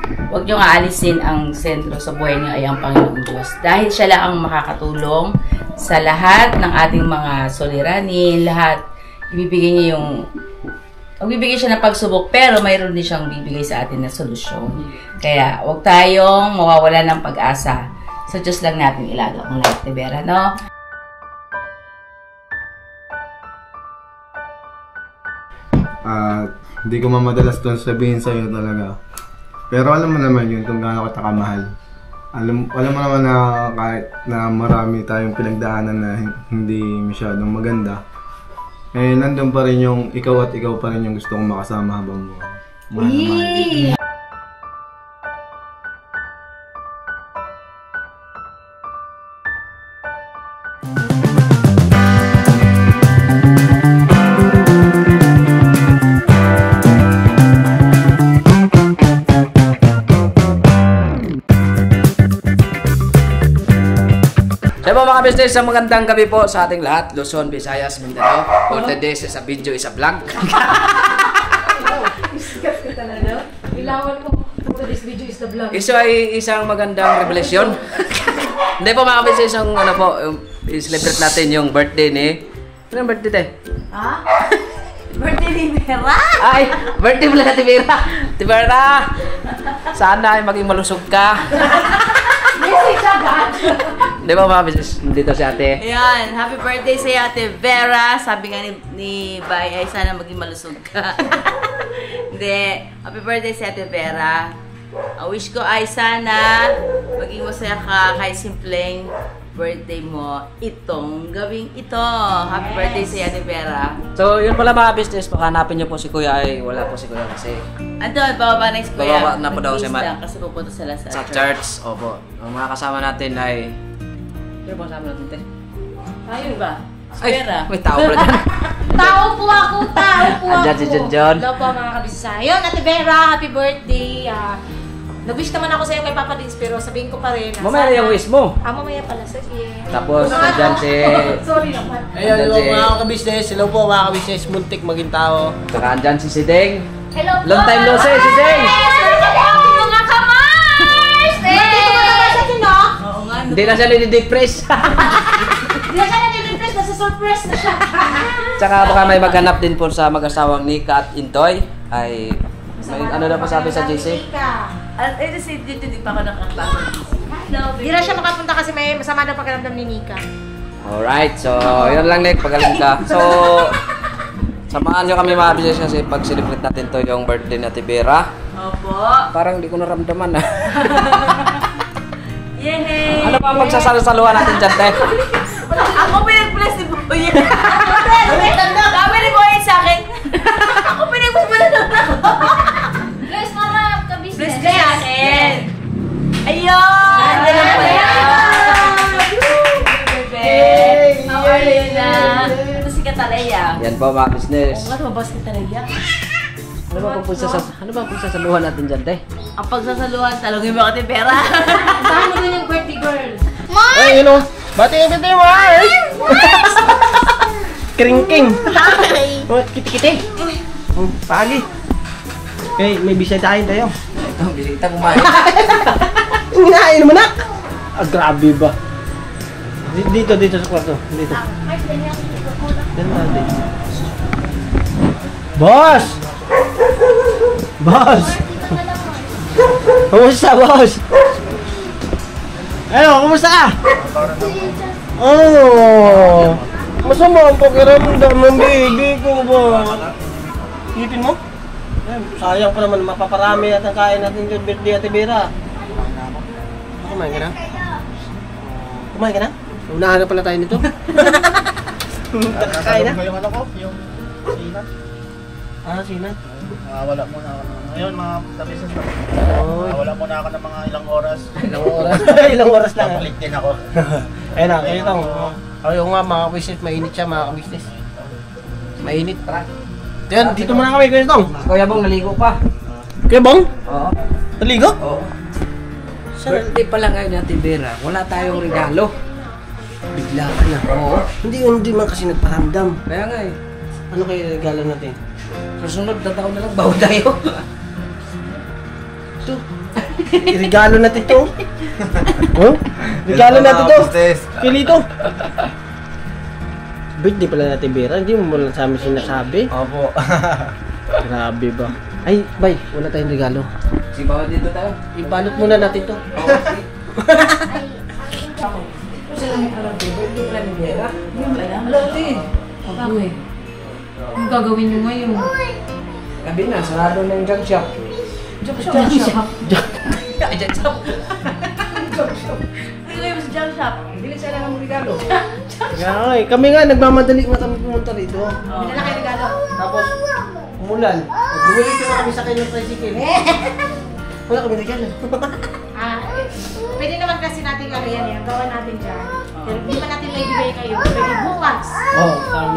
Huwag niyong aalisin ang sentro sa buhay niyo ay ang Panginoong Diyos. Dahil siya lang ang makakatulong sa lahat ng ating mga suliranin, lahat. Ibibigay niya magbibigay siya ng pagsubok, pero mayroon din siyang bibigay sa atin na solusyon. Kaya, huwag tayong mawawala ng pag-asa. Sa Diyos lang natin ilagaw ang lahat, ni Vera, no? Hindi ko madalas doon sabihin sa'yo talaga. Pero alam mo naman yun kung gaano kita kamahal. Alam mo naman na kahit na marami tayong pinagdaanan na hindi masyadong maganda, eh nandun pa rin yung ikaw at ikaw pa rin yung gusto kong makasama habang mahal na mahal. Hello mga business, sa magandang gabi po sa ating lahat, Luzon, Visayas, Mindanao. For today's is a video, is a vlog. Isikat ka talaga. Ilawan mo, for today's video is the vlog. Iso ay isang magandang revelation. Hindi po mga business, isang ano po, i-celebrate natin yung birthday ni... Ano yung birthday tayo? Ha? Birthday ni Vera? Ay, birthday pala ni Vera. Vera, sana ay maging malusog ka. Message agad. Di ba mga business? Dito si ate. Ayan, happy birthday sa ate Vera. Sabi nga ni Bay ay sana maging malusog ka. Hindi, happy birthday sa ate Vera. Ang wish ko ay sana maging masaya ka kahit simpleng birthday mo itong gawing ito. Happy birthday sa ate Vera. So, yun pala mga business, baka hanapin niyo po si Kuya ay wala po si Kuya kasi Andun, bababa na si Kuya. bababa na po daw si Mag-miss lang kasi pupunta sila sa church. Opo. Ang mga kasama natin ay... Sino ba kasama natin, te? Ayun ba? Si Ay, Vera. may tao pala dyan. Tao po ako. Andyan si John. Hello po mga kabisa. Yun, Ate Vera, happy birthday. Nag-wish naman ako sa'yo kay Papa Dins, pero sabihin ko pa rin. Mamaya yung wish mo. Mamaya pala. Sige. Tapos, andyan si... Sorry naman. Ayun, hello mga kabisnes. Hello po mga kabisnes. Muntik maging tao. Saka andyan si Sideng. Hello po. Long time no see, Sideng. Mga kamars! Nandito ka naman sa atin, no? Oo nga. Hindi na siya nilidepress. Hindi na siya nag-impress. Nasa surprise na siya. Tsaka baka may maghanap din po sa mag-asawang Nika at Intoy. Ay, may ano na pa sabi sa GC? Ito si dito, di pa ako nakakabasa. Hindi na siya makapunta kasi may masama daw pakiramdam ni Nika. Alright, so yun lang Nick, pagaling ka. So, samahan nyo kami mga business kasi pag-celebrate natin to yung birthday ni Ate Vera. Opo. Parang di ko naramdaman ah. Yehey! Ano ba ang pagsasaluhan natin dyan, te? Ako pinag-bless ni Boy. Dami ni Boy sa akin. Ako pinag-bless ako. Bless mama, kabisnes. Bless ka sa akin. Ayun! Ganun pa yan. How are you na? Ito si Katalaya. Yan po mga business. Ano ba si Katalaya? Ano ba ang pagsasaluhan natin dyan, te? Ang pagsasaluhan, talungin mo kasi pera. Saan mo din yung birthday girl? Ay, yun o. Batiin kita yung Mars! Kring-king! Oh, kiti-kiti! Pagi! Okay, may bisay tayo. Ito, bisita kumain. Ngain mo nak! Grabe ba? Dito sa kwarto. Dito. Dito. Boss! Boss! Kumusta, boss? Ano, kumusta ka? Oh! Masama ang pakiramdam ng baby ko ba? Ipin mo? Sayang pa naman, mapaparami at ang kain natin yung birthday Ate Vera. Kumain ka na? Kumain ka na? Unahan na pala tayo nito. Kakain na? Yung ano ko, yung sinat. Sinat? Wala muna ako ng... Ngayon mga tabisan na. Oh. Wala muna ako ng mga ilang oras. Ilang oras lang. Papalit din ako. Ayun na, kayo lang. Ayaw nga mga business, mainit siya mga business. Mainit. Yan, dito muna kami, Kuya Tong. Kuya Bong, naligo pa. Kuya Bong? Oo. Naligo? Oo. Birthday pa lang ngayon ni Ate Vera. Wala tayong regalo. Bigla ka na. Oo. Hindi man kasi nagparamdam. Kaya nga eh. Ano kayo regalo natin? Susunod na taon na lang, bawa tayo. ito. Regalo natin ito. Huh? Regalo natin ito. Pili ito. Birthday pala natin, Vera. Hindi mo lang sa amin sinasabi. Opo. Grabe ba? Ay, bay, wala tayong regalo. Sibawa dito tayo. Ibalot muna natin ito. Bakit? Anong gagawin nyo ngayon? Gabi na, sarado na yung junk shop. Junk shop. Junk shop. Hindi kayo sa junk shop. Hindi sila ng regalo. Ay, kami nga, nagmamadali nga kami pumunta rito. Binala kayo regalo. Tapos, umulan. Bumili ko na kami sa kanyang tricycle. Wala kami regalo. Pwede naman kasi natin yan. Gawa natin dyan. Pero hindi pa natin may bigay kayo. Pwede bukas. Oo, tama.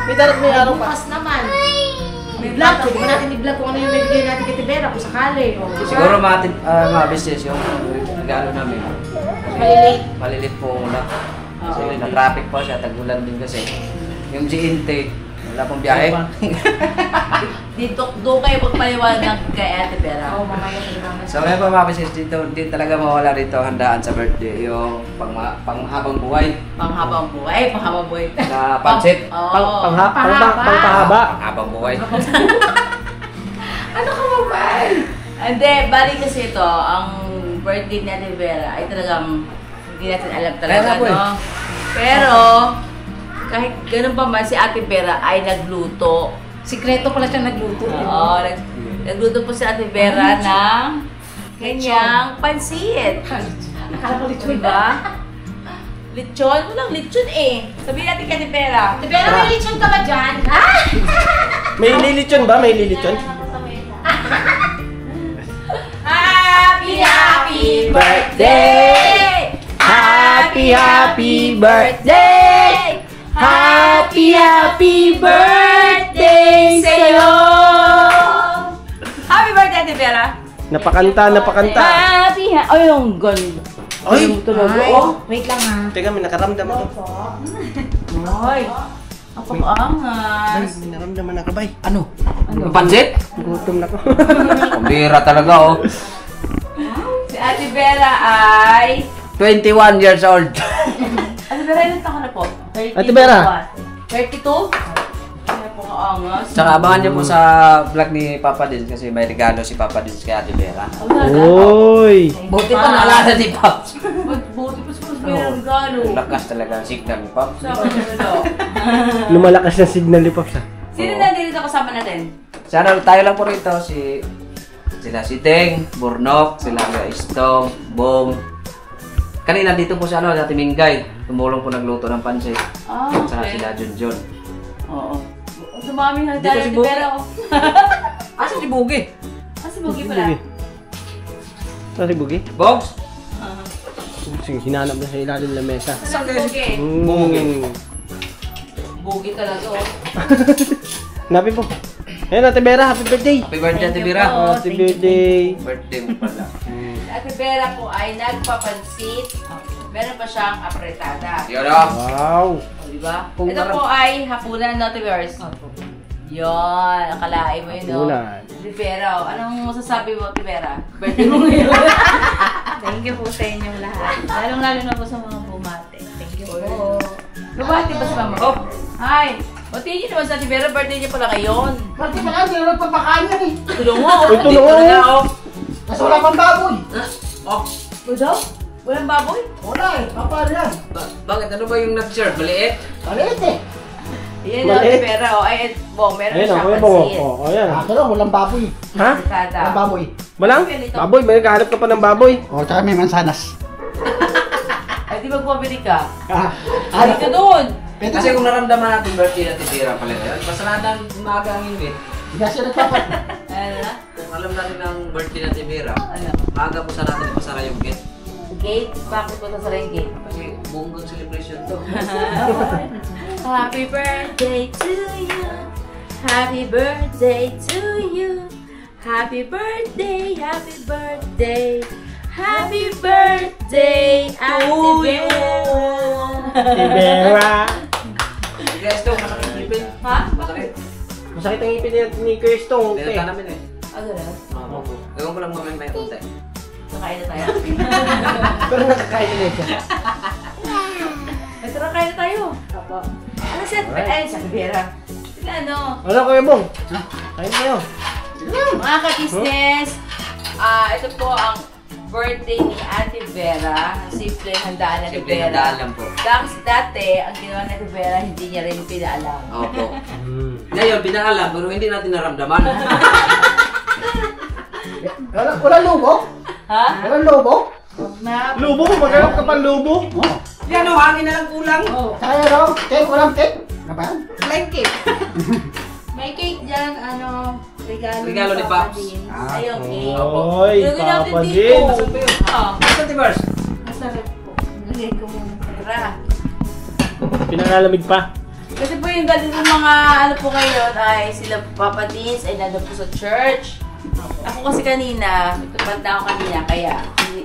Diba? May araw pa. Bukas naman. May vlog. Pwede ba natin i-vlog kung ano yung may bigay natin kay Tibera kung sakali. Diba? Siguro mga business yung regalo namin. Malilate. Malilit po muna. Kasi na-traffic po siya, tag-ulan din kasi. Yung GNT, wala pong biyahe. Dito, doon kayo magpaliwanag kay Ate Vera. Oo, mamaya naman. So ngayon po mga business, dito hindi talaga mawala rito handaan sa birthday. Yung panghabang buhay Panghabang buhay, panghabang buhay. na pansit. Pangpahaba. Panghabang buhay. Ano ka ba ba? Hindi, bali kasi ito, ang birthday ni Ate Vera ay talagang hindi natin alam talaga, Kaya po eh. no? Pero, kahit ganun pa man, si Ate Vera ay nagluto. Sikreto pala siya nagluto. Oo, nagluto po si Ate Vera ng kanyang pansit. Akala ko lechon. Diba? Lechon? Walang lechon eh. Sabihin natin kay Ate Vera. Tibera, may lechon ka ba dyan? Ha? May lilitsyon ba? May lilitsyon? Happy birthday! Happy birthday! Happy birthday sa'yo! Happy birthday, Ate Vera! Napakanta. Ay, ang ganda! Ay! Wait lang ha. Teka, may nakaramdam ako. Ay! Ang papaangas! May naramdaman ako, bay. Ano? Yung pansit? Gutom na ko. Pambira talaga oh. Si Ate Vera ay... 21 years old. Ate Vera, ilan taon ka na po? 32 Ate Vera. ba? 32? Ay, pakaangas. Tsaka abangan niyo po sa vlog ni Papa Dins kasi may regalo si Papa Dins kay Ate Vera. Uy! Buti pa naalala ni Pops. Buti pa sa Vera regalo. Lakas talaga ang signal ni Pops. Sa akin ano? Lumalakas na signal ni Pops, ha? Sino na dito kasama natin? Sana tayo lang po rito sila si Teng, Burnok, sila Istong, Bong. Kanina dito po si Ate Mingay. Tumulong po nagluto ng pansit. Ah, Saka okay. sila Junjun. Oo. Dumami na Dito tayo si Ate Bugi. Vera. Asa si Bugi? Si Bugi pala. Saan si Bugi? Bogs? Hinanap na sa ilalim ng mesa. Saan si Bugi? Bugi talaga oh. Hanapin po. Ayun, Ate Vera, happy birthday! Happy birthday, Ate Vera. Happy birthday! Birthday mo pala. Ate Vera po ay nagpapansit. Meron pa siyang apretada. Yun o. Wow! O, diba? Ito po ay hapunan no, Ate Vera. Yun, akalain mo yun, no? Hapunan. Ate Vera, oh. Anong masasabi mo, Ate Vera? Birthday mo ngayon. Thank you po sa inyong lahat. Lalong-lalo na po sa mga bumate. Thank you po. Babati ba si Mama? Oh, hi! Batiin niyo naman sa Ate Vera, birthday niya pala ngayon. Pati pala, hindi naman pagpakain yan eh! Tulong mo, oh. Uy, tulong mo. Dito na, oh. Kasi wala pang baboy! Oh, Udo? Walang baboy? Wala eh, kapal yan! bakit? Ano ba yung nag-shirt? Maliit? Maliit eh! Yan o, Ate Vera, oh. Ay, Bong, meron Ayun, siyang kuya pansit. Bong. Oh, ayan. Ako lang, walang baboy. Ha? Apretada. Walang baboy. Walang? Baboy, may naghahanap ka pa ng baboy. O, tsaka may mansanas. Ay, di magpabili ka. Ah, Balik ka doon. Pwede Kasi kung naramdaman natin birthday natin Vera pala ngayon, pasalanan maaga ang invite. Hindi siya nagpapat. Ano na? Kung alam natin ang birthday natin Vera, Ano? maaga po sa natin ipasara yung gate. Gate? Bakit po sa ring gate? Kasi buong celebration to. Happy birthday to you. Happy birthday to you. Happy birthday, happy birthday. Happy birthday, Ate Ate Vera! Guys, to, masakit yung ipin. Ha? Masakit. Masakit ang ipin ni Kirstong. Pinunta namin eh. Ano na? Gawin ko lang mamaya may konti. Kakain na tayo. Pero nakakain ulit siya. Tara, kain na tayo. Apo. Ano siya? Ay, sa Rivera. Sila ano? Ano kayo, Bong? Kain kayo. Mga ka-business, ito po ang birthday ni Ate Vera. Simple handaan na Simple Vera. handaan lang po. Dati, ang ginawa ni Ate Vera, hindi niya rin pinaalam. Opo. Ngayon, pinaalam, pero hindi natin naramdaman. Walang lobo? Ha? Walang lobo? Lubo ko, maghanap ka pa lubo. Oo. Yan o, hangin na lang kulang. Saka ano, cake, walang cake. Ano ba yan? Plain cake. May cake dyan, ano, Regalo ni Paps. Din. Ayun, cake. Oy, Ilagay natin Papa dito. Din. Nasaan ba yun? Ah, Nasaan ti Bars? Masarap po. Lagay ko muna. tara. Pinangalamig pa. Kasi po yung galing ng mga ano po ngayon ay sila Papa Dins ay nandun po sa church. Ako kasi kanina, banda ako kanina kaya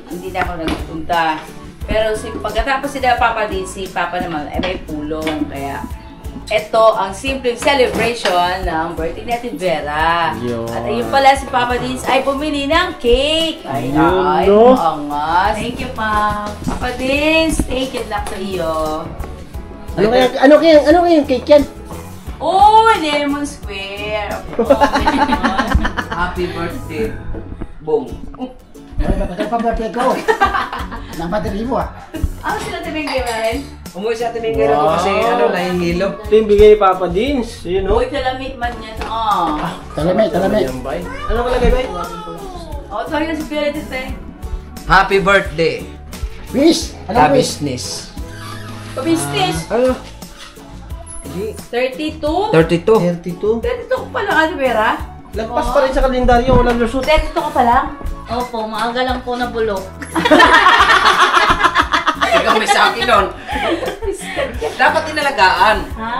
hindi na ako nagpunta. Pero pagkatapos sila Papa Dins, si Papa naman ay may pulong. Kaya ito ang simpleng celebration ng birthday ni Ate Vera. Yun. At ayun pala si Papa Dins ay bumili ng cake. Ay, Yun, ay, no? maangas. Thank you, Pop. Papa Dins, thank you lang sa iyo. Ano kaya yung cake yan? Oh, Lemon Square. Happy birthday, Bong. Ay, bakit pa birthday ko? Nang battery mo ah. Ano sila tabing given? Umuwi si Ate Mingay na po kasi nahihilo. Ito yung bigay ni Papa Dins. Yun o. Uy, kalamit man yan. Oh. Talamay. Yan ba? Ano ka lagay ba? Oh, sorry na si Pia Letis eh. Happy birthday, Wish! Anong wish? business. Pabistis. Ano? 32? 32. 32? 32 ko pa lang, Ate Vera. Lagpas pa rin sa kalendaryo, walang lusot. 32 ko pa lang. Opo, maaga lang po na bulok. Ikaw may sa akin nun. Dapat inalagaan. Ha?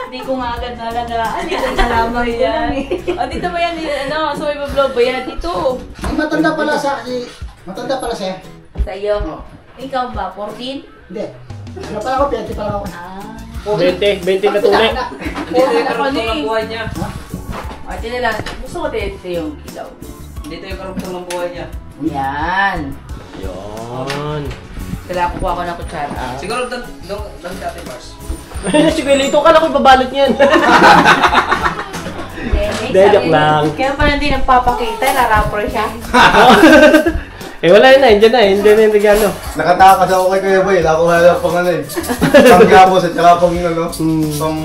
Hindi ko nga agad nalagaan. Hindi ko nalaman ko lang eh. Oh, dito ba yan? Ano, so may vlog ba yan? Dito. Ay, matanda pala siya. Sa iyo. Ikaw ba? 14? Hindi. Ano pala ako, 20 pala ako. Ah. 20 na tunay. Dito yung karugtong ng buhay niya. Ate nila, gusto ko dito yung ilaw. Dito yung karugtong ng buhay niya. Yan. Yun. Kailangan kukuha ko ng kutsara. Siguro doon si Ate Bars. Sige, ito ka lang ko ibabalot niyan. Hindi, joke lang. Kaya pala hindi nagpapakita, narapper siya. Eh wala na, hindi na yung regalo. Nakatakas ako kay Kuya Boy. Ako wala pang ano eh. Panggapos at saka pang ano. Pang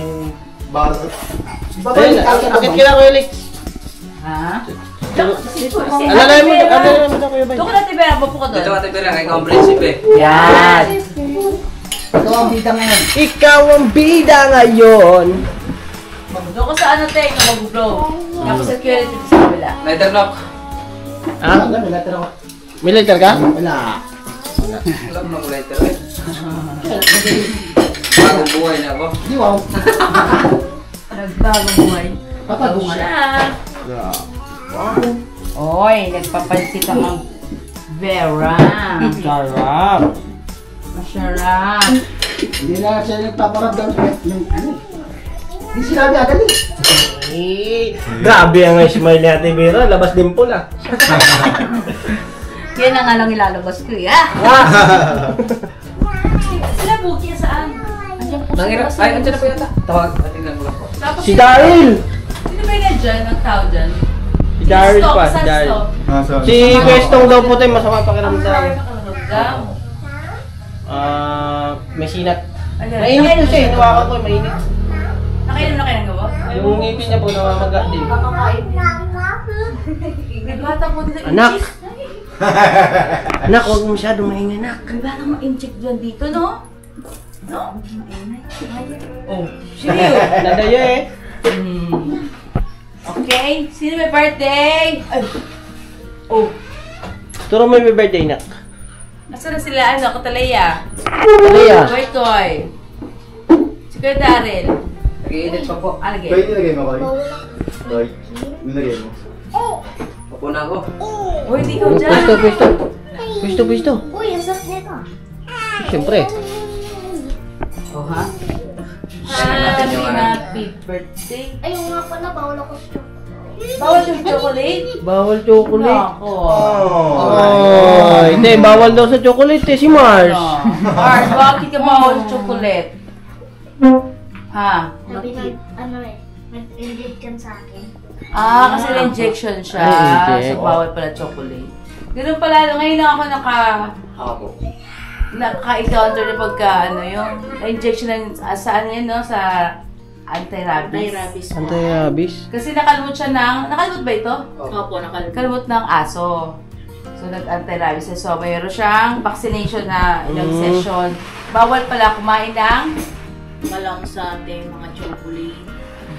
basa. Ayun, akit ka na Kuya Lex. Ha? Alala mo na Kuya Bay. Doon ko natin ba? Bapo ko doon. Dito Ate Vera, kay Comprehensive eh. Yan. Ito ang bida ngayon. Ikaw ang bida ngayon. Doon ko sa ano tayo, mag-blow. Tapos sa security sa kabila. Lighter knock. Ha? Wala, may letter ako. May lighter ka? Wala. Alam mo lighter eh. Bagong buhay na ako. Di wow. Nagbagong buhay. Papagungan. Siya. Oy, nagpapansit ang Vera. Sarap. Masarap. Hindi na siya nagpaparamdam yung ano eh. Hindi sinabi agad eh. Grabe ang smile ni Ate Vera. Labas din po na. Yan na nga lang ilalabas ko eh. Sila buki saan? Nangira, ay, andyan na po yata. Tawag, tingnan ko lang po. Tapos Si Daryl! Sino ba yun dyan? Ang tao dyan? Si Daryl pa, si Saan Daryl. stop? Si Questong daw po tayo masama Ang pakiramdam. Daryl. May sinat. Ano? Mainit po siya, hinawakan ko, mainit. Nakainom na kayo ng gawa? Yung ngipin niya po namamaga din. Nagbata po dito. Anak! Anak, huwag mo masyado maingay, anak. Nagbata mo inject dyan dito, no? No? Oh, sino? Nadaya eh. Okay, sino may birthday? Ay. Oh, Turo mo yung birthday, anak. asa na sila? Ano? Katalaya? Leia. Koy Koy. Si Kuya Daryl. Nag-i-edit pa po. Ano Pwede game? nilagay mo Koy? Koy, nilagay mo. Papo na ako. Oh, hindi ko dyan. Pwisto. Uy, ang sarap nito. Siyempre. Oh, ha? Share natin yung ano. Happy birthday. Ayun nga pala, bawal ako sa Bawal yung chocolate? Bawal chocolate. Ako. Oh, hindi, bawal daw sa chocolate si Mars. Mars, bakit ka bawal chocolate? Ha? Nag-injection sa akin. Kasi na-injection siya. Ay, So, bawal pala chocolate. Ganun pala, ngayon lang ako naka-encounter na pagka, yung na-injection na, saan yan, no? Sa anti-rabies. Anti-rabies? Kasi nakalimot siya nakalibot ba ito? Opo, Nakalimot ng aso. So, nag-anti-rabies. So, mayroon siyang vaccination na ilang session. Bawal pala kumain ng Malangsate, mga chocolate.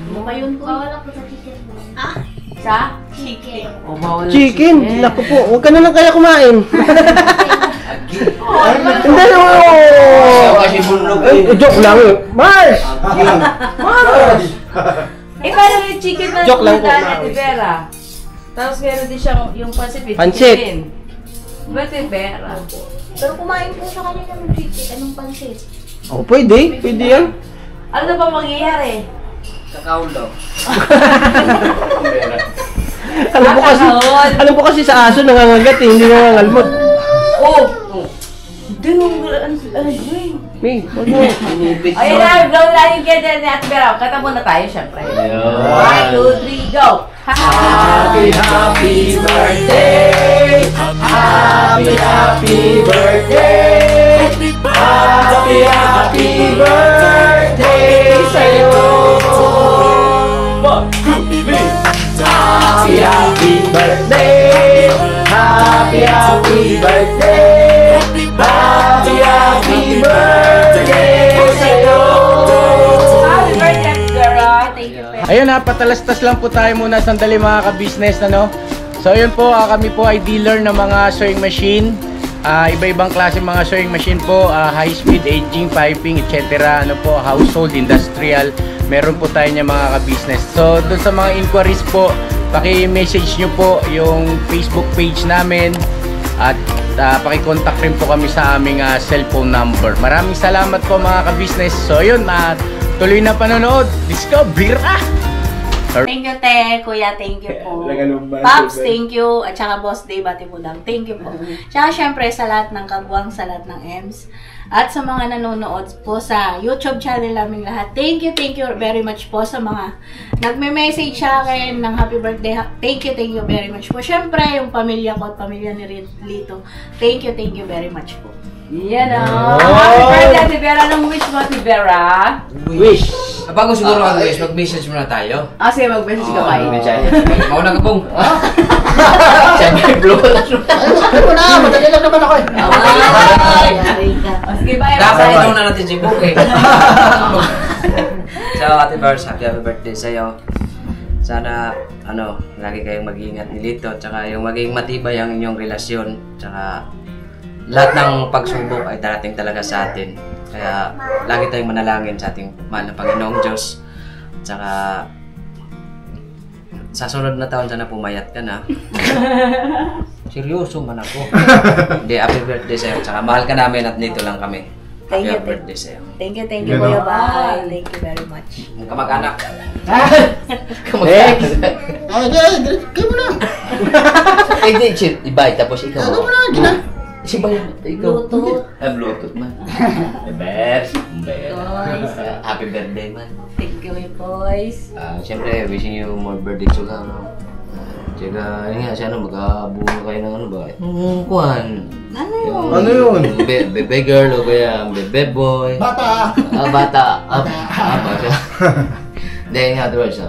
Ano ba yun po? Bawal ako sa chicken mo. sa Chicken. o bawal Chicken! Naku po, huwag ka na lang kaya kumain. Hindi, Kasi bunlog joke lang eh. Mars! Mars! Paano yung chicken na Joke lang po, pumunta ni ma'am. Ate Vera? Tapos meron din siyang yung pancit with Pancit. chicken. Diba Ate Vera? Pero kumain po sa kanila ng chicken. Anong pansit? Oh, pwede. Pwede yan. Ano na ba mangyayari? Kakaulo. Alam ko kasi sa aso nangangagat eh, hindi nangangalmot. Oh! Ano yun? May, wag mo. Ayun na, blow lang yung kaya ni Ate Vera. Kata muna tayo, syempre. 1, 2, 3, go! Happy, happy birthday! Happy, happy birthday! Happy, happy birthday sa'yo! Happy, happy birthday! Happy, happy birthday! Happy, happy birthday sa'yo! Happy birthday, Ate Vera! Thank you, Ayun ha, patalastas lang po tayo muna sandali mga ka-business, ano? So ayun po, kami po ay dealer ng mga sewing machine. Iba-ibang klase mga sewing machine po, high speed, aging, piping, etc. Ano po, household, industrial. Meron po tayo niya mga ka-business. So doon sa mga inquiries po, paki-message nyo po yung Facebook page namin. At paki-contact rin po kami sa aming cellphone number. Maraming salamat po mga ka-business. So ayun, tuloy na panonood. Discover! Thank you, Te. Kuya, thank you po. Pops, thank you. At saka Boss Day, bati po lang. Thank you po. Tsaka syempre sa lahat ng kagwang, sa lahat ng EMS. At sa mga nanonood po sa YouTube channel namin lahat. Thank you very much po sa mga nagme-message sa akin ng happy birthday. Thank you very much po. Syempre, yung pamilya ko at pamilya ni Lito. Thank you very much po. Yan o! Happy birthday, Ate Vera! Anong wish mo, Ate Vera? Wish. Bago siguro mag-wish, mag-message muna tayo. Sige, mag-message ka kayo. Mauna ka pong. Ay, wala, madali lang naman ako eh. Sige, bye. Dapat ito na natin si Book eh. So, Ate Bars, happy birthday sa'yo. Sana, lagi kayong mag-iingat ni Lito. Tsaka yung maging matibay ang inyong relasyon. Tsaka, lahat ng pagsubok ay darating talaga sa atin. Kaya, lagi tayong manalangin sa ating mahal na Panginoong Diyos. Tsaka, sa sunod na taon sana pumayat ka na. Seryoso man ako. Hindi, happy birthday sa'yo. Tsaka, mahal ka namin at dito lang kami. Happy birthday sa'yo. Thank you, Kuya Bye. Thank you very much. Ang kamag-anak. Kayo mo na. Hindi, ibay, tapos ikaw. Ano mo na, gina. Si Bayan, ikaw. Bluetooth. Bluetooth man. Bers. Happy birthday man. Thank you, my boys. Siyempre, wishing you more birthday to ka, no? Tsaka, yun nga, sana mag-abuno kayo ng ano ba? Kuhan. Ano yun? Bebe girl o kaya bebe boy. Bata! Bata. Bata. Dahil nga, Dwars,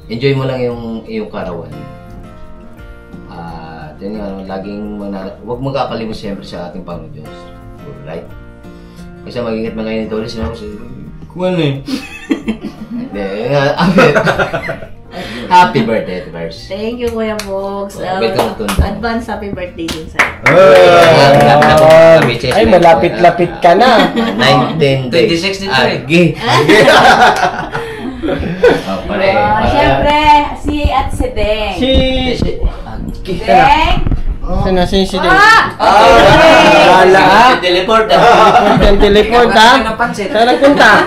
enjoy mo lang yung iyong karawan. Yun nga, laging huwag mong kakalimot siyempre sa ating Panginoon Diyos. Alright? Kasi mag-ingat mga ngayon ni Doris, no? Kasi, kung ano eh. Hindi, yun nga, happy birthday, Dwars. Thank you, Kuya Bogs. Advance happy birthday din sa'yo. Ay, malapit-lapit ka na. 19 days. 26 dito eh. Pare. Siyempre, si at si Deng. Deng? Saan si Deng? Wala. Teleport. Teleport ha? Saan nagpunta?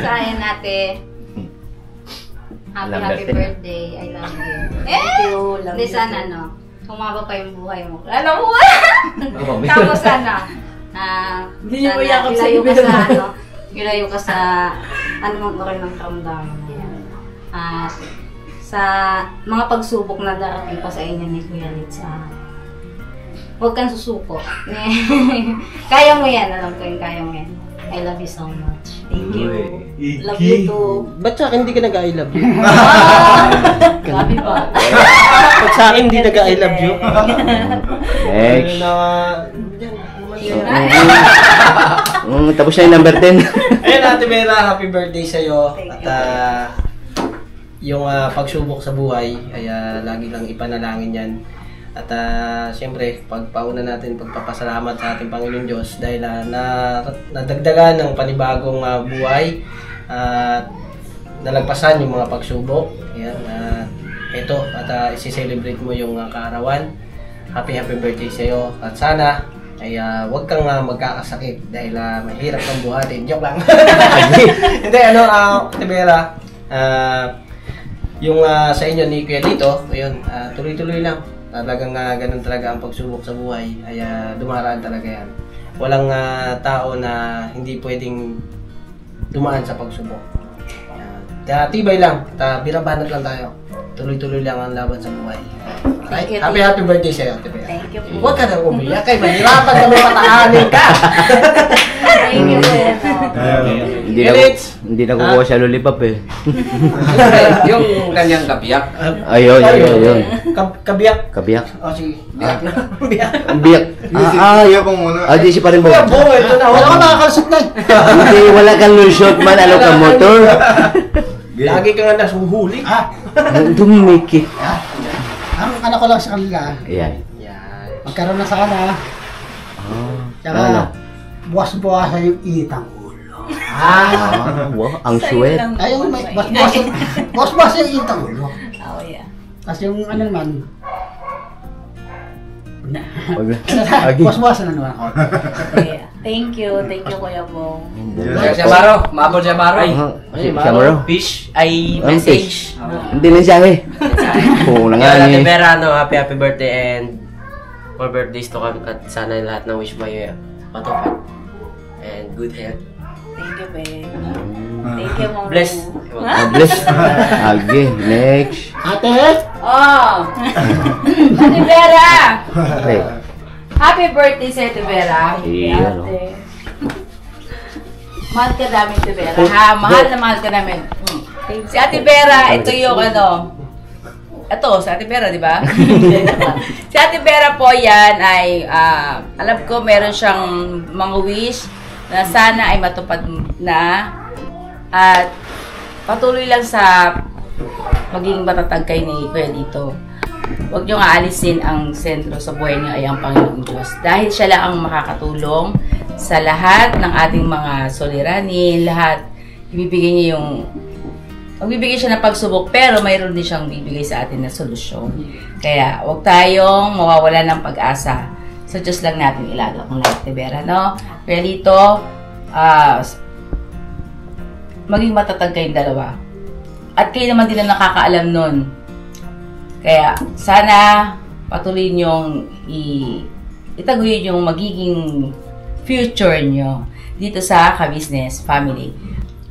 Sayang natin. Happy birthday. I love you. Thank you. Love Hindi you sana, too. no? Humaba pa yung buhay mo. Ano mo? Tapos sana, Hindi niyo sana mayakap sa ilayo ka ibero. sa, ilayo ka sa, ano mong okay ng karamdaman mo. Sa mga pagsubok na darating pa sa inyo ni Kuya Litz, huwag kang susuko. Kaya mo yan, alam ko yung kaya mo yan. I love you so much. Thank you. Love you too. Ba't sa akin hindi ka nag-I love you? Grabe ba? Pag sa akin hindi nag-I love you. Next. Na, Tapos na yung number 10. ayun, Ate Vera, happy birthday sa'yo. At yung pagsubok sa buhay ay lagi lang ipanalangin yan. At siyempre, pagpauna natin pagpapasalamat sa ating Panginoon Diyos dahil nadagdagan ng panibagong buhay at nalagpasan yung mga pagsubok. Ayan, ito, at isi-celebrate mo yung kaarawan. Happy birthday sa'yo. At sana ay huwag kang magkakasakit dahil mahirap kang buhatin. Joke lang. Hindi, Ate Vera, yung sa inyo ni Kuya dito, ayun, tuloy-tuloy lang. Talagang ganun talaga ang pagsubok sa buhay ay dumaraan talaga yan. Walang tao na hindi pwedeng dumaan sa pagsubok. Tibay lang, birabanat lang tayo. Tuloy-tuloy lang ang laban sa buhay. Okay? Happy birthday sa'yo, Ate Bea. Thank you. Huwag ka nang umiyak, kay mahirapan kami patahanin ka. Thank you. Hindi na kukuha siya lollipop eh. Yung kanyang kabiyak. Ayun. Kabiyak. Kabiyak. O, sige. Biyak na. Biyak. Biyak. Iya po muna. Di si parin mo. Kuya, buo, ito na. Wala ka nakakalusot na. Hindi, wala kang lusot man. Ano ka motor? Lagi ka nga nasuhuli. Dumikit. Ang anak ko lang sa kanila, Ayan. magkaroon na sana. Tsaka, buwas-buwas sa yung initang ulo. Wow, ang sweat. Ayun, may buwas-buwas sa yung initang ulo. Oh, yeah. Tapos yung ano naman, buwas-buwas na naman ako. Yeah. Thank you, Kuya Bong. Siya Baro, maabot siya Baro. Siya Baro. Fish ay message. Hindi lang siya eh. Oo na nga Ate eh. Vera, happy birthday and more birthdays to come at sana lahat ng wish mo ay matupad. And good health. Thank you, babe. Thank you, Mom. Bless. Bless. Age, next. Ate! Oh! Ate Vera! Okay. Happy birthday sa Ate Vera. Iya, no? Mahal ka namin, Ate Vera. Ha? Mahal na mahal ka namin. Si Ate Vera, ito yung ito, si Ate Vera, di ba? Si Ate Vera po yan ay, alam ko meron siyang mga wish na sana ay matupad na at patuloy lang sa maging matatag kay ni Kuya dito. Huwag niyong aalisin ang sentro sa buhay niyo ay ang Panginoong Diyos. Dahil siya lang ang makakatulong sa lahat ng ating mga soliranin, lahat. Magbibigay siya ng pagsubok, pero mayroon din siyang bibigay sa atin na solusyon. Kaya, huwag tayong mawawala ng pag-asa. Sa Diyos lang natin ilagak ang lahat, Vera, no? Kaya dito, maging matatag kayong dalawa. At kayo naman din ang nakakaalam nun. Kaya, sana patuloy niyong itaguyod yung magiging future niyo dito sa Ka-Business Family.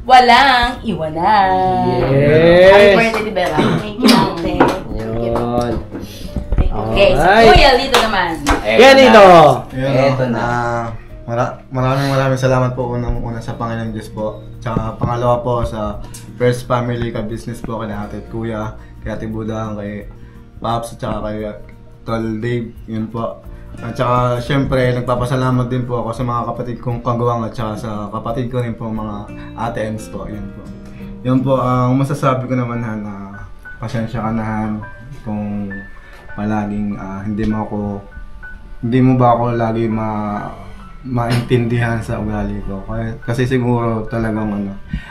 Walang iwanan! Yes! Happy birthday, Vera. Thank you, Ate. Yun. Okay, so Kuya, dito naman. Yan ito! Ito na. Maraming salamat po unang-una sa Panginoon Diyos po. Tsaka pangalawa po sa First Family Ka-Business po kay Ate at Kuya, kay Ate Budang, kay Paps, at saka kay Tol Dave, yun po. At saka syempre nagpapasalamat din po ako sa mga kapatid kong kagawang at saka sa kapatid ko rin po mga Ate Ems po, yun po. Yun po, ang masasabi ko naman na pasensya ka na Han kung palaging hindi mo ba ako lagi maintindihan sa ugali ko. Kasi siguro talagang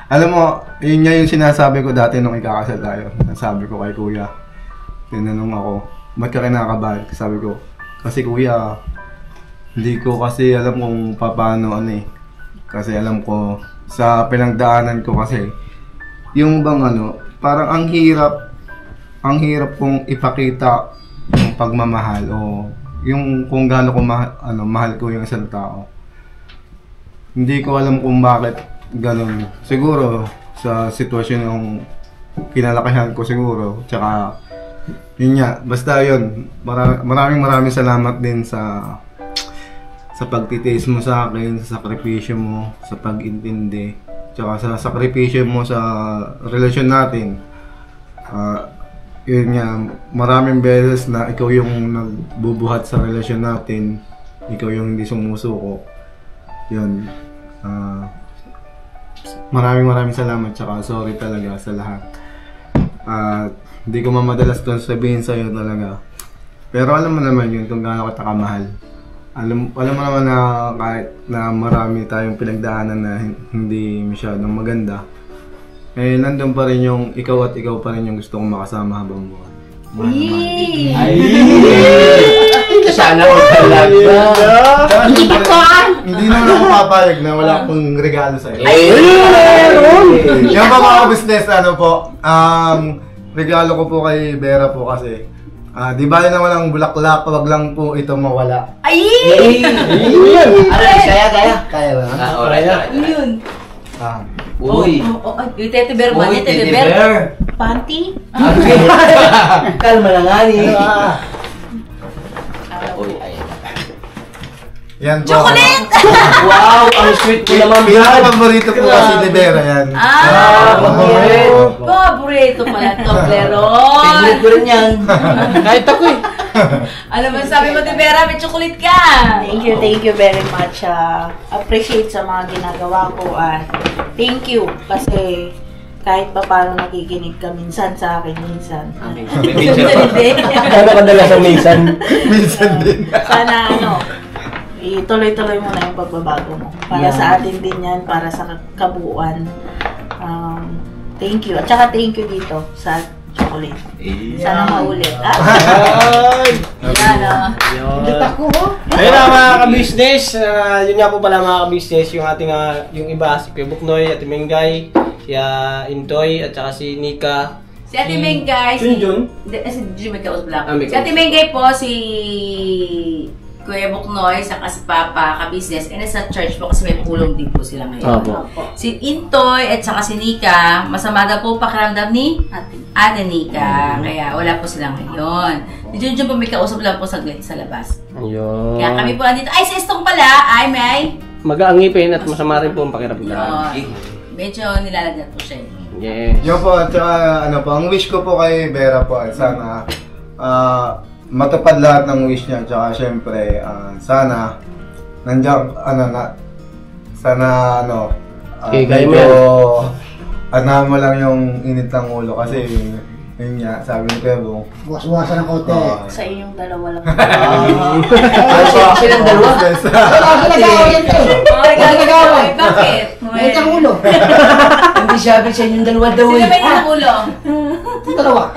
alam mo, yun nga yung sinasabi ko dati nung ikakasal tayo. Sabi ko kay Kuya, tinanong ako, ba't ka kinakabahan? Sabi ko, kasi Kuya, hindi ko kasi alam kung paano Kasi alam ko, sa pinagdaanan ko kasi, yung bang parang ang hirap kong ipakita yung pagmamahal o yung kung gaano ko mahal ko yung isang tao. Hindi ko alam kung bakit ganun. Siguro sa sitwasyon ng kinalakihan ko siguro, tsaka yun nga, basta yun, maraming salamat din sa pagtitiis mo sa akin, sa sakripisyo mo, sa pag-intindi, tsaka sa sakripisyo mo sa relasyon natin. Yun nga, maraming beses na ikaw yung nagbubuhat sa relasyon natin, ikaw yung hindi sumusuko. Yun. Maraming salamat, tsaka sorry talaga sa lahat. Hindi ko madalas doon sabihin sa'yo talaga. Pero alam mo naman yun kung gaano kita kamahal. Alam mo naman na kahit na marami tayong pinagdaanan na hindi masyadong maganda, eh nandun pa rin yung ikaw at ikaw pa rin yung gusto kong makasama habang buwan. Sana ko talaga. Hindi naman ako papayag na wala akong regalo sa'yo. Yung pa mga business, regalo ko po kay Vera po kasi di ba na walang bulaklak, wag lang po ito mawala. Ay! Kaya ba? Alright. Yun. Uy! Yung teddy bear ba niya? Teddy bear? Panty? Kalma lang nga ni. Uy, ayan. Yan po. Chocolate! Wow! Ang sweet mo naman, Brad! Paborito po kasi ni Vera yan. Paborito pala Toblerone. Favorite ko rin yan. Kahit ako eh. Alam mo, sabi mo, Vera, may chocolate ka. Thank you very much. Appreciate sa mga ginagawa ko. Thank you kasi kahit pa paano nakikinig ka minsan sa akin, minsan. Minsan din. Ano kadalas ang minsan? Minsan din. Sana ituloy-tuloy mo na yung pagbabago mo. Para sa atin din yan, para sa kabuuan. Thank you. At saka thank you dito sa chocolate. Sana maulit. Ayun na mga ka-business. Yun nga po pala mga ka-business. Yung ating, yung iba, si Kuya Buknoy, Ate Mengay, si Intoy, at saka si Nika. Si Ate Mengay, si Jimmy Kaos Black. Si Ate Mengay po, si Kuya Buknoy, saka si Papa, ka-business, and nasa church po kasi may pulong din po sila ngayon. Si Intoy at saka si Nika, masama daw po pakiramdam ni Ate Nika, kaya wala po sila ngayon. Si Junjun po may kausap lang po saglit sa labas. Ayun. Kaya kami po andito. Ay, si Estong pala, ay may mag-aangipin at masama rin po ang pakiramdam. Medyo nilalagnat po siya. Yes. Yun po, at saka ang wish ko po kay Vera po, sana matupad lahat ng wish niya, tsaka syempre, sana nandiyan, sana medyo mo lang yung init ng ulo kasi yun nga, sabi ni Pebo. Bukas-bukasan ng kote. Sa inyong dalawa lang. Silang dalawa? Nagagawin. Bakit? May ang ulo. Hindi sabi sa inyong dalawa daw eh. Sino ba yung ulo? Dalawa.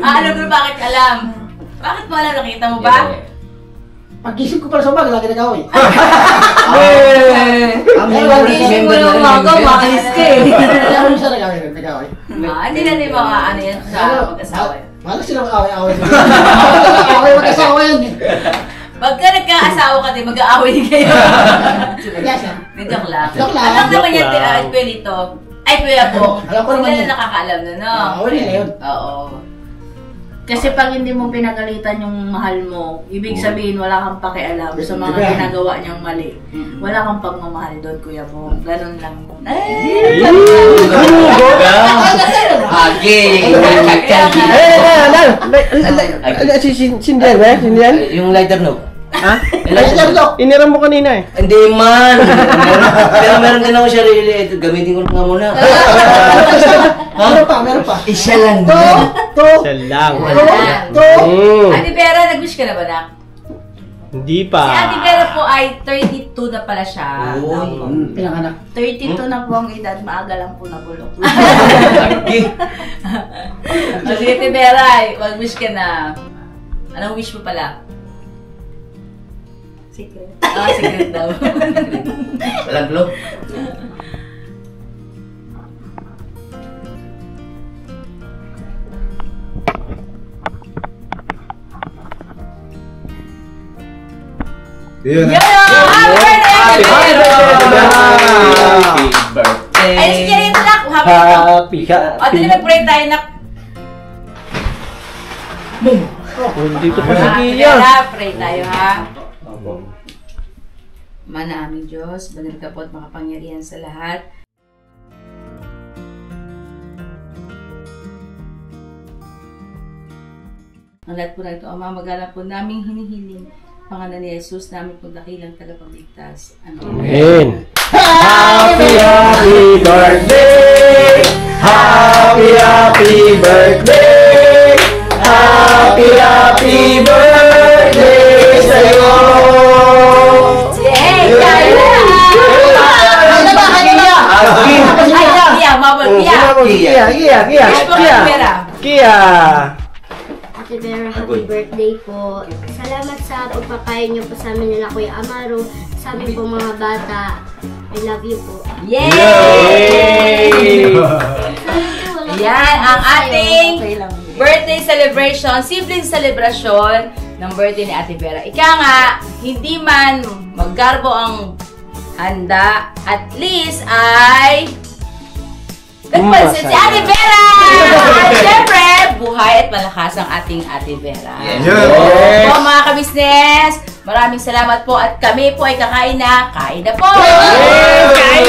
Alam ko bakit alam. Bakit mo alam? Nakita mo ba? Pag-isip ko pala sa umaga, lagi nag-away. Pag-isip mo ng umaga, maalis ka eh. Alam mo siya nag-away. Hindi natin mga ano yan sa mag-asawa. Malas silang away-away. Away mag-asawa yun eh. Pagka nagka-asawa ka din, mag-aaway din kayo. Joke lang. Alam naman yan, Kuya Lito. Ay, Kuya po. Sila na nakakaalam na, no? Away nila yun. Oo. Kasi pag hindi mo pinagalitan yung mahal mo, ibig sabihin wala kang pakialam sa mga ginagawa niyang mali. Wala kang pagmamahal doon, Kuya po. Ganun lang. Sindihan ba? Sindihan? Yung lighter no? Ha? Iniram mo kanina eh. Hindi man! Pero meron din ako siya really. Gamitin ko nga muna. Meron pa. Isa lang. Isa lang. Ate Vera, nag-wish ka na ba na? Hindi pa. Si Ate Vera po ay 32 na pala siya. Pinanganak. 32 na po ang edad, maaga lang po nabulok. Si Ate Vera, mag-wish ka na. Anong wish mo pala? Secret. Secret daw. Walang glow. Yun. Happy birthday! Ay, sige rin nak. Happy. O, dili mag-pray tayo nak. Dito pa si Kia. Pray tayo ha. Mana aming Diyos, banal ka po at makapangyarihan sa lahat. Ang lahat po na ito, Ama, magala po naming hinihiling. Pangalan ni Jesus, namin po dakilang tagapagligtas. Amen. Happy birthday! Happy birthday! Happy birthday sa'yo! Yay! Kaya! Ano ba? Kia! Mabal! Kia! Ate Vera, happy birthday po. Salamat sa pagpapakain niyo po sa amin nila Kuya Amaro. Sa amin po mga bata. I love you po. Yay! Yan ang ating birthday celebration. Simpleng celebration ng birthday ni Ate Vera. Ika nga, hindi man maggarbo ang handa, at least ay nagpansin si Ate Vera! At syempre, buhay at malakas ang ating Ate Vera. So, mga kabisnes, maraming salamat po at kami po ay kakain na. Kain na po! Kain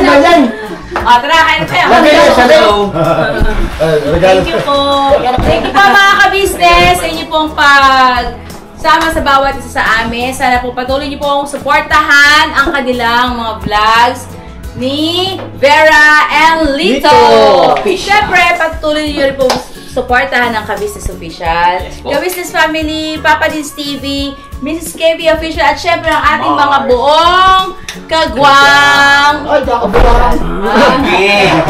na lang! O, tara, kain na tayo. Thank you po. Thank you po mga kabisnes sa inyo pong sama sa bawat isa sa amin. Sana po patuloy niyo po akong suportahan ang kanilang mga vlogs ni Vera and Lito. Siyempre, patuloy niyo rin po suportahan ang Ka-Business Official, Ka-Business Family, Papa Dins TV, Mrs. KB Official, at siyempre ang ating mga buong kagwang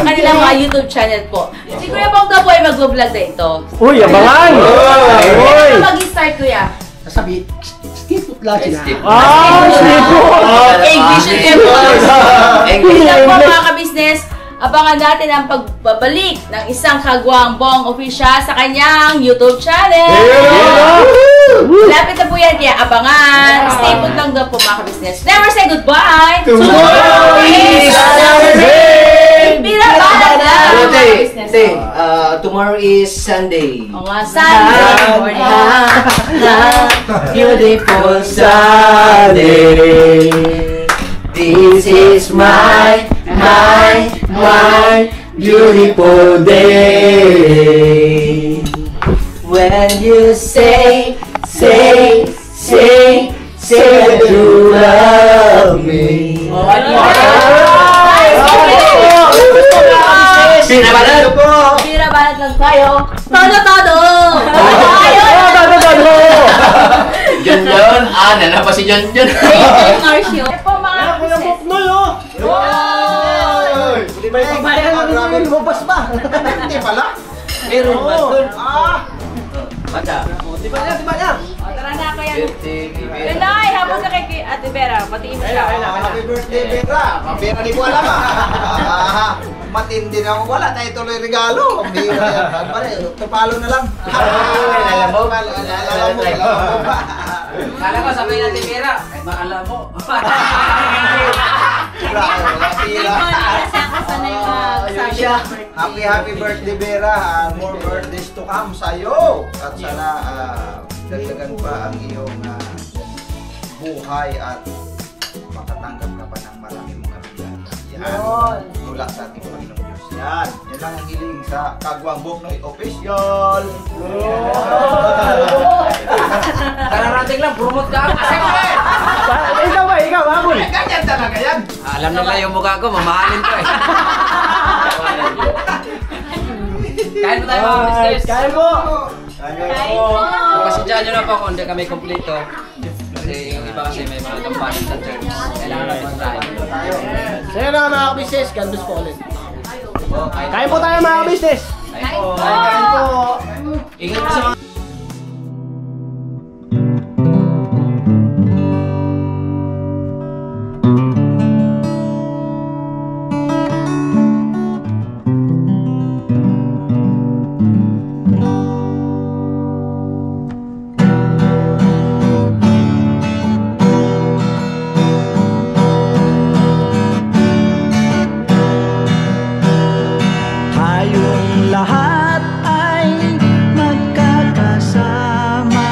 kanilang mga YouTube channel po. Si Kuya Bongga po ay mag-vlog na ito. Uy, abangan! Ano mag-start, Kuya? Sabi, stipot lang sila. Stipot! English and English! English po mga ka-business, abangan natin ang pagbabalik ng isang kagwang Bong Official sa kanyang YouTube channel. Lapit na po yan, kaya abangan. Stay put lang daw po mga ka-business. Never say goodbye! Tomorrow is Saturday! Tomorrow is Sunday. O nga, Sunday morning. Beautiful Sunday. This is my beautiful day. When you say that you love me. Binabalad po! Binabalad lang tayo. Todo! John! Nana pa si John. Marcio. Po mga Kuya Buknoy, oh! Di ba yung pagbayan namin lumabas ba? Hindi pala. Meron ba doon? Bata. Di ba yan? tara na ako yan. Yun na ay, habang ka kay Ate Vera. Patiin mo siya. Happy birthday, Vera. Pambira di ko alam matindi na ako. Wala tayo tuloy regalo. Pambira yan. Pare, tupalo na lang. Alam mo ba? Kala ko sabihin natin Vera, kahit makala mo. Happy birthday, Vera. More birthdays to come sa'yo. At sana dagdagan pa ang iyong buhay at makatanggap ka pa ng maraming mga bigyan. Yan. Mula sa ating Panginoon Diyos. Yan. Yan lang ang hiling sa Kagwang Buknoy Official. Kararating lang, promote ka. Ikaw, habol. Ganyan talaga yan. Alam nila yung mukha ko, mamahalin ko eh. Kain po tayo mga business. Kain po! Pasidyahan nyo na po kung hindi kami kompleto. Kasi yung iba kasi may mga kampanin sa church. Kailangan na pag-try. Sa'yo na mga ka-business, God bless po ulit. Kain po tayo mga ka-business! Kain po! Kain po! Ingat po sa mga tayong lahat ay magkakasama,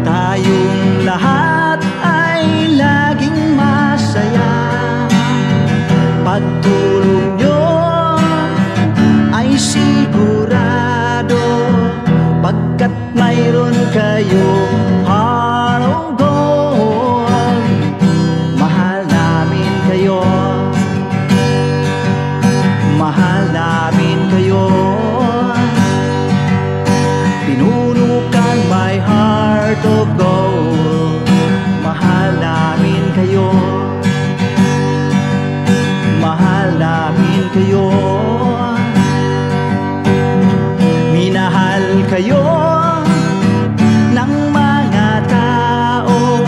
tayong lahat ay laging masaya. Pagtulong nyo ay sigurado, pagkat mayroon kayong heart of gold. Mahal namin kayo, mahal namin kayo. Pinuno kang my heart of gold. Mahal namin kayo, mahal namin kayo. Minahal kayo ng mga tao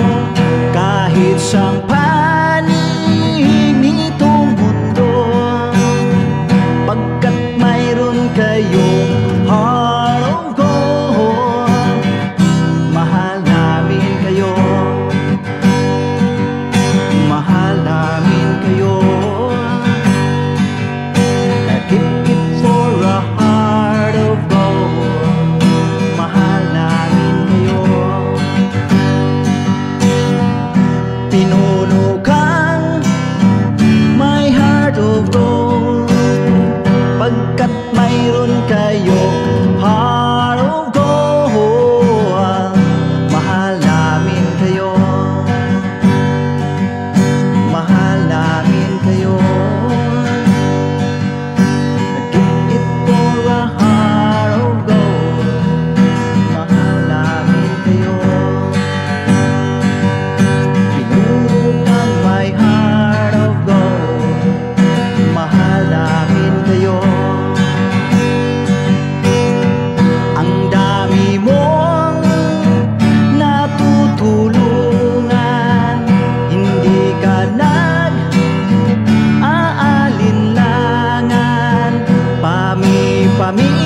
kahit sa panig nitong mundo, pagkat mayroon kayong heart of gold. Mahal namin kayo, mahal namin kayo. Keep it for a heart of gold. Mahal namin kayo. Pinuno kang my heart of gold, pagkat mayroon kayong heart of gold. Mahal namin kayo, mahal namin kayo. Keep it for a heart of gold. Mahal namin kayo. Pinuno kang my heart of gold. Mahal namin kayo. Ang dami mong natutulungan, hindi ka nag-aalinlangan. Pami-pami